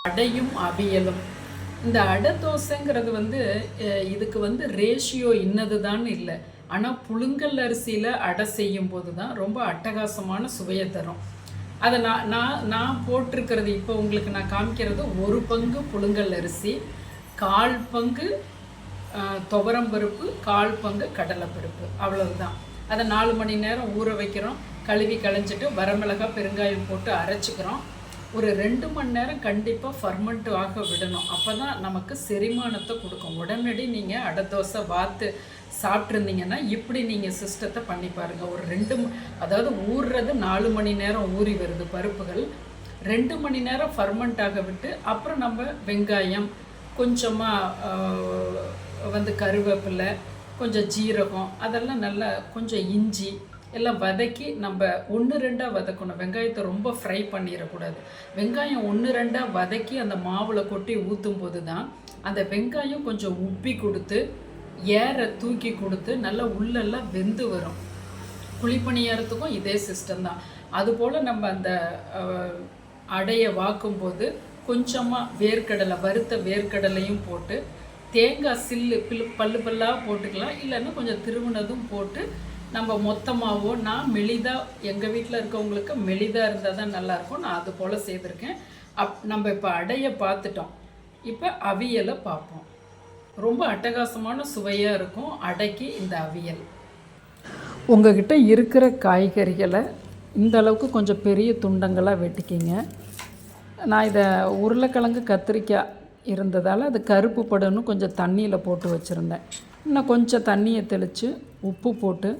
அடையும் அவியலும். இந்த அடை தோசைங்கிறது இதுக்கு ரேஷியோ இன்னதுதான் இல்லை. ஆனால் புழுங்கல் அரிசியில் அடை செய்யும் போது தான் ரொம்ப அட்டகாசமான சுவையை தரும். அதை நான் போட்டிருக்கிறது இப்போ உங்களுக்கு நான் காமிக்கிறது 1 பங்கு புழுங்கல் அரிசி, 1/4 பங்கு துவரம்பருப்பு, 1/4 பங்கு கடலைப்பருப்பு, அவ்வளவுதான். அதை 4 மணி நேரம் ஊற வைக்கிறோம். கழுவி களைஞ்சிட்டு வரமிளகாய் பெருங்காயம் போட்டு அரைச்சிக்கிறோம். ஒரு 2 மணி நேரம் கண்டிப்பாக ஃபர்மெண்ட் ஆக விடணும். அப்போ தான் நமக்கு செரிமானத்தை கொடுக்கும். உடனடி நீங்கள் அடை தோசை வாத்து சாப்பிட்ருந்தீங்கன்னா இப்படி நீங்கள் சிஸ்டத்தை பண்ணி பாருங்கள். ஒரு 2 அதாவது ஊறுறது 4 மணி நேரம் ஊறி வருது பருப்புகள். 2 மணி நேரம் ஃபர்மெண்ட் ஆக விட்டு அப்புறம் நம்ம வெங்காயம், கொஞ்சமாக கருவேப்பிலை, கொஞ்சம் ஜீரகம், அதெல்லாம் நல்லா கொஞ்சம் இஞ்சி எல்லாம் வதக்கி நம்ம 1-2 வதக்கணும். வெங்காயத்தை ரொம்ப ஃப்ரை பண்ணிடக்கூடாது. வெங்காயம் 1-2 வதக்கி அந்த மாவில் கொட்டி ஊற்றும் போது தான் அந்த வெங்காயம் கொஞ்சம் உப்பி கொடுத்து ஏரை தூக்கி கொடுத்து நல்லா உள்ளெல்லாம் வெந்து வரும். குழிப்பணியாரத்துக்கும் இதே சிஸ்டம் தான். அதுபோல் நம்ம அந்த அடையை வாக்கும்போது கொஞ்சமாக வேர்க்கடலை, வறுத்த வேர்க்கடலையும் போட்டு தேங்காய் சில்லு பல்லாக போட்டுக்கலாம். இல்லைன்னா கொஞ்சம் திருவுனதும் போட்டு நம்ம மொத்தமாகவோ, நான் மெலிதாக, எங்கள் வீட்டில் இருக்கவங்களுக்கு மெலிதாக இருந்தால் தான் நல்லாயிருக்கும். நான் அது போல் செய்திருக்கேன். நம்ம இப்போ அடையை பார்த்துட்டோம். இப்போ அவியலை பார்ப்போம். ரொம்ப அட்டகாசமான சுவையாக இருக்கும் அடைக்கு இந்த அவியல். உங்கள்கிட்ட இருக்கிற காய்கறிகளை இந்த அளவுக்கு கொஞ்சம் பெரிய துண்டங்களாக வெட்டிக்கிங்க. நான் இதை உருளைக்கிழங்கு கத்திரிக்காய் இருந்ததால் அது கருப்பு படணும் கொஞ்சம் தண்ணியில் போட்டு வச்சுருந்தேன். இன்னும் கொஞ்சம் தண்ணியை தெளித்து உப்பு போட்டு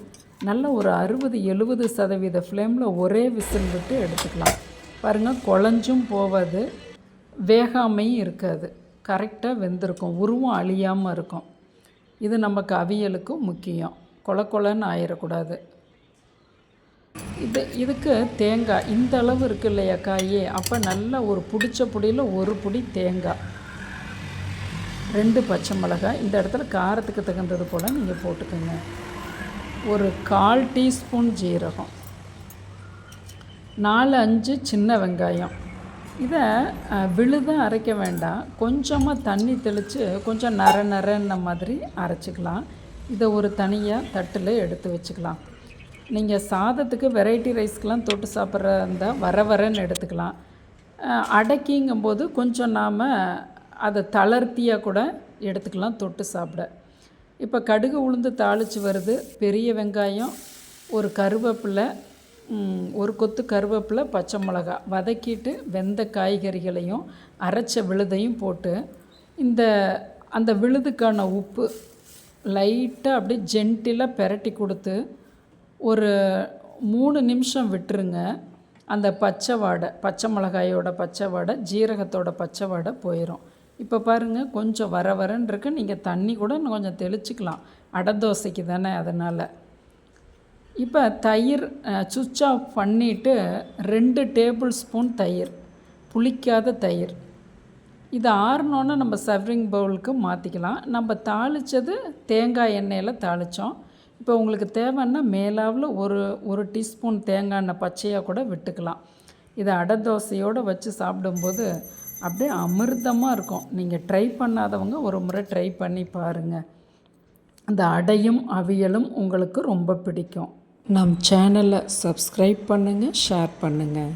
நல்ல ஒரு 60-70% ஃப்ளேமில் ஒரே விசில் விட்டு எடுத்துக்கலாம். பாருங்கள், குழஞ்சும் போகாது, வேகாமையும் இருக்காது, கரெக்டாக வெந்திருக்கும், உருவம் அழியாமல் இருக்கும். இது நமக்கு அவியலுக்கு முக்கியம். கொலன்னு ஆயிடக்கூடாது. இதுக்கு தேங்காய் இந்த அளவு இருக்குது இல்லையா காயே, அப்போ நல்லா ஒரு பிடிச்ச புடியில் 1 புடி தேங்காய், 2 பச்சை மிளகாய், இந்த இடத்துல காரத்துக்கு தகுந்தது போல் நீங்கள் போட்டுக்கோங்க. ஒரு 1/4 டீஸ்பூன் ஜீரகம், 4-5 சின்ன வெங்காயம். இதை விழுதாக அரைக்க வேண்டாம், கொஞ்சமாக தண்ணி தெளித்து கொஞ்சம் நரன்ன மாதிரி அரைச்சிக்கலாம். இதை ஒரு தனியாக தட்டில் எடுத்து வச்சுக்கலாம். நீங்கள் சாதத்துக்கு வெரைட்டி ரைஸ்க்கெலாம் தொட்டு சாப்பிட்ற இருந்தால் வரன்னு எடுத்துக்கலாம். அடைக்கிங்கும்போது கொஞ்சம் நாம் அதை தளர்த்தியாக கூட எடுத்துக்கலாம் தொட்டு சாப்பிட. இப்போ கடுகு உளுந்து தாளித்து வருது. பெரிய வெங்காயம், ஒரு கருவேப்பிலை, 1 கொத்து கருவேப்பிலை, பச்சை மிளகாய் வதக்கிட்டு வெந்த காய்கறிகளையும் அரைச்ச விழுதையும் போட்டு அந்த விழுதுக்கான உப்பு லைட்டாக அப்படியே ஜென்டிலாக பெரட்டி கொடுத்து ஒரு 3 நிமிஷம் விட்டுருங்க. அந்த பச்சை மிளகாயோட பச்சை வாடை, ஜீரகத்தோட பச்சை வாடை போயிடும். இப்போ பாருங்கள், கொஞ்சம் வரன்னு இருக்கு. நீங்கள் தண்ணி கூட இன்னும் கொஞ்சம் தெளிச்சிக்கலாம், அடை தோசைக்கு தானே, அதனால். இப்போ தயிர் சுவிட்ச் ஆஃப் பண்ணிவிட்டு 2 டேபிள் ஸ்பூன் தயிர், புளிக்காத தயிர். இது ஆறுனோன்னு நம்ம சர்விங் பவுலுக்கு மாற்றிக்கலாம். நம்ம தாளித்தது தேங்காய் எண்ணெயில் தாளித்தோம். இப்போ உங்களுக்கு தேவைன்னா மேலாவில் ஒரு டீஸ்பூன் தேங்காய் எண்ணெய் பச்சையாக கூட விட்டுக்கலாம். இதை அடை தோசையோடு வச்சு சாப்பிடும்போது அப்படியே அமிர்தமாக இருக்கும். நீங்கள் ட்ரை பண்ணாதவங்க ஒரு முறை ட்ரை பண்ணி பாருங்கள். அந்த அடையும் அவியலும் உங்களுக்கு ரொம்ப பிடிக்கும். நம் சேனலை சப்ஸ்கிரைப் பண்ணுங்கள், ஷேர் பண்ணுங்கள்.